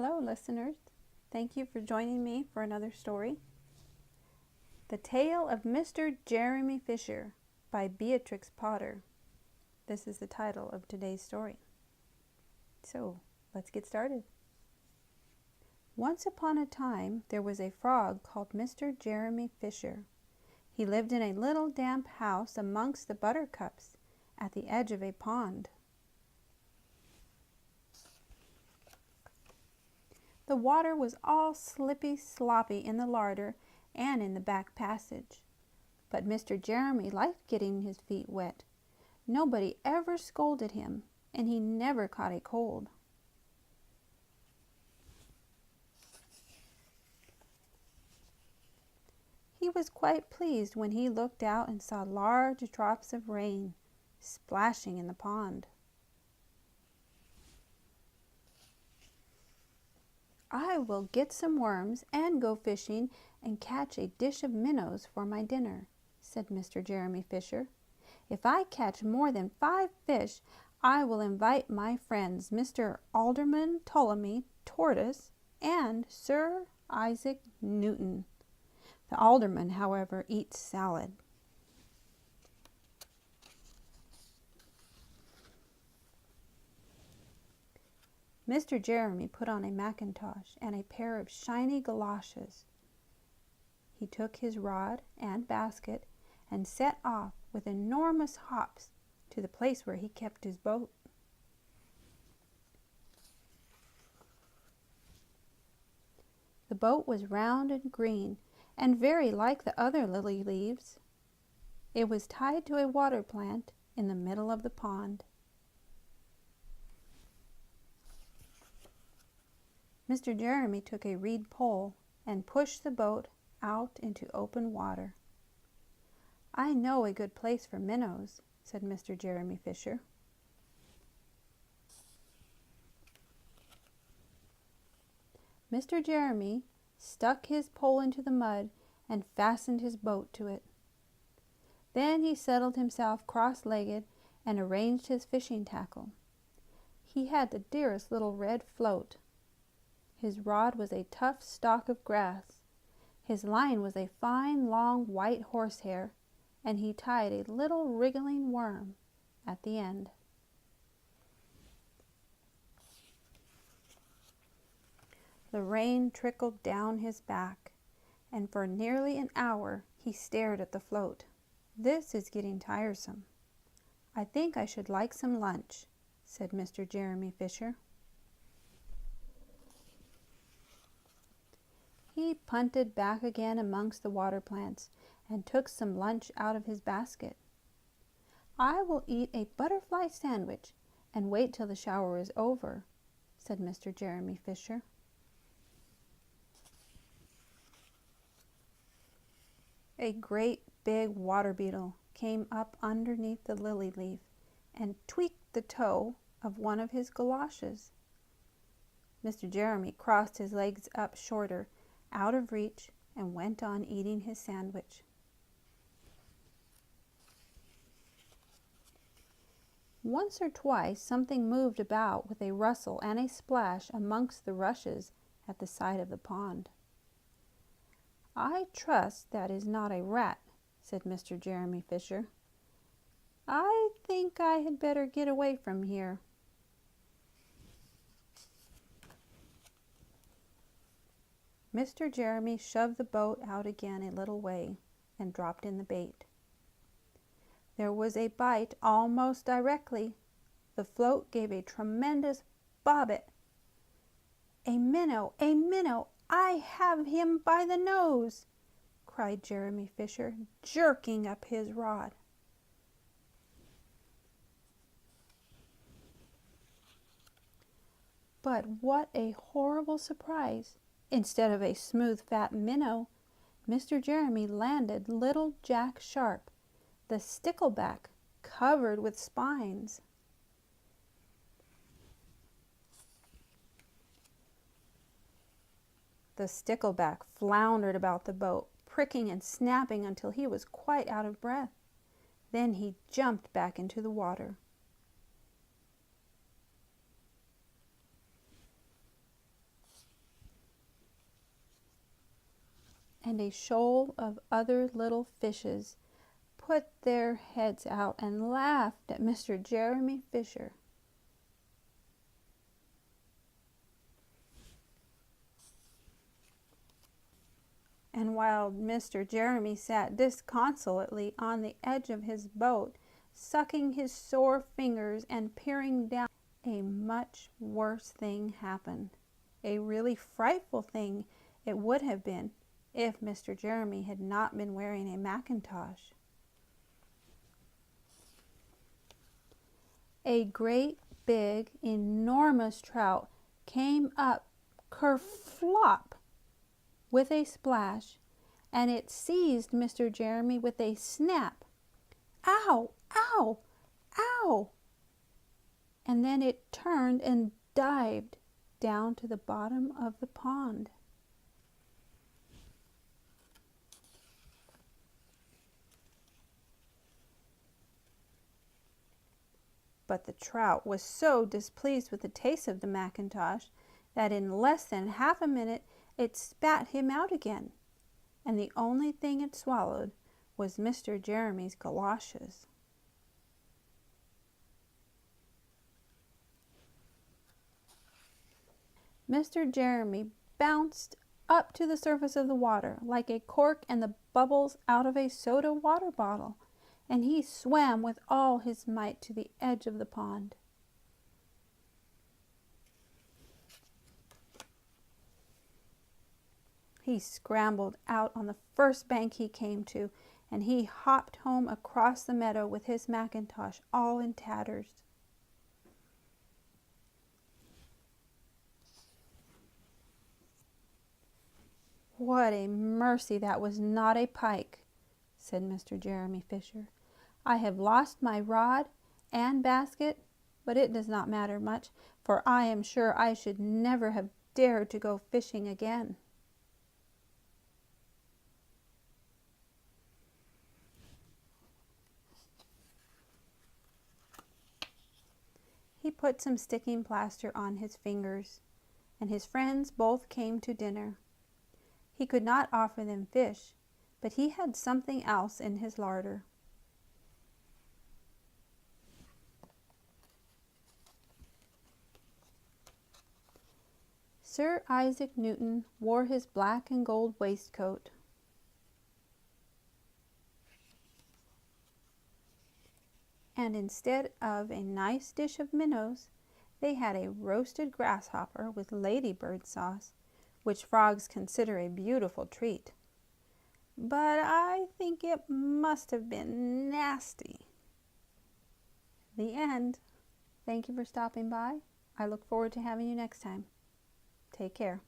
Hello, listeners. Thank you for joining me for another story. The Tale of Mr. Jeremy Fisher by Beatrix Potter. This is the title of today's story. So, let's get started. Once upon a time, there was a frog called Mr. Jeremy Fisher. He lived in a little damp house amongst the buttercups at the edge of a pond. The water was all slippy sloppy in the larder and in the back passage. But Mr. Jeremy liked getting his feet wet. Nobody ever scolded him, and he never caught a cold. He was quite pleased when he looked out and saw large drops of rain splashing in the pond. "I will get some worms and go fishing and catch a dish of minnows for my dinner," said Mr. Jeremy Fisher. "If I catch more than 5 fish, I will invite my friends Mr. Alderman Ptolemy Tortoise and Sir Isaac Newton. The alderman, however, eats salad." Mr. Jeremy put on a mackintosh and a pair of shiny galoshes. He took his rod and basket and set off with enormous hops to the place where he kept his boat. The boat was round and green and very like the other lily leaves. It was tied to a water plant in the middle of the pond. Mr. Jeremy took a reed pole and pushed the boat out into open water. "I know a good place for minnows," said Mr. Jeremy Fisher. Mr. Jeremy stuck his pole into the mud and fastened his boat to it. Then he settled himself cross-legged and arranged his fishing tackle. He had the dearest little red float. His rod was a tough stalk of grass. His line was a fine long white horsehair, and he tied a little wriggling worm at the end. The rain trickled down his back, and for nearly an hour he stared at the float. "This is getting tiresome. I think I should like some lunch," said Mr. Jeremy Fisher. He punted back again amongst the water plants and took some lunch out of his basket. "I will eat a butterfly sandwich and wait till the shower is over," said Mr. Jeremy Fisher. A great big water beetle came up underneath the lily leaf and tweaked the toe of one of his galoshes. Mr. Jeremy crossed his legs up shorter, out of reach, and went on eating his sandwich. Once or twice something moved about with a rustle and a splash amongst the rushes at the side of the pond. "I trust that is not a rat," said Mr. Jeremy Fisher. "I think I had better get away from here." Mr. Jeremy shoved the boat out again a little way and dropped in the bait. There was a bite almost directly. The float gave a tremendous bobbit. "A minnow! A minnow! I have him by the nose!" cried Jeremy Fisher, jerking up his rod. But what a horrible surprise! Instead of a smooth fat minnow, Mr. Jeremy landed little Jack Sharp, the stickleback, covered with spines. The stickleback floundered about the boat, pricking and snapping until he was quite out of breath. Then he jumped back into the water. and a shoal of other little fishes put their heads out and laughed at Mr. Jeremy Fisher. And while Mr. Jeremy sat disconsolately on the edge of his boat, sucking his sore fingers and peering down, a much worse thing happened. A really frightful thing it would have been if Mr. Jeremy had not been wearing a mackintosh. A great big, enormous trout came up kerflop with a splash, and it seized Mr. Jeremy with a snap. Ow! Ow! Ow! And then it turned and dived down to the bottom of the pond. But the trout was so displeased with the taste of the mackintosh that in less than half a minute it spat him out again, and the only thing it swallowed was Mr. Jeremy's galoshes. Mr. Jeremy bounced up to the surface of the water like a cork and the bubbles out of a soda water bottle, and he swam with all his might to the edge of the pond. He scrambled out on the first bank he came to, and he hopped home across the meadow with his mackintosh all in tatters. "What a mercy that was not a pike," said Mr. Jeremy Fisher. "I have lost my rod and basket, but it does not matter much, for I am sure I should never have dared to go fishing again." He put some sticking plaster on his fingers, and his friends both came to dinner. He could not offer them fish, but he had something else in his larder. Sir Isaac Newton wore his black and gold waistcoat. And instead of a nice dish of minnows, they had a roasted grasshopper with ladybird sauce, which frogs consider a beautiful treat. But I think it must have been nasty. The end. Thank you for stopping by. I look forward to having you next time. Take care.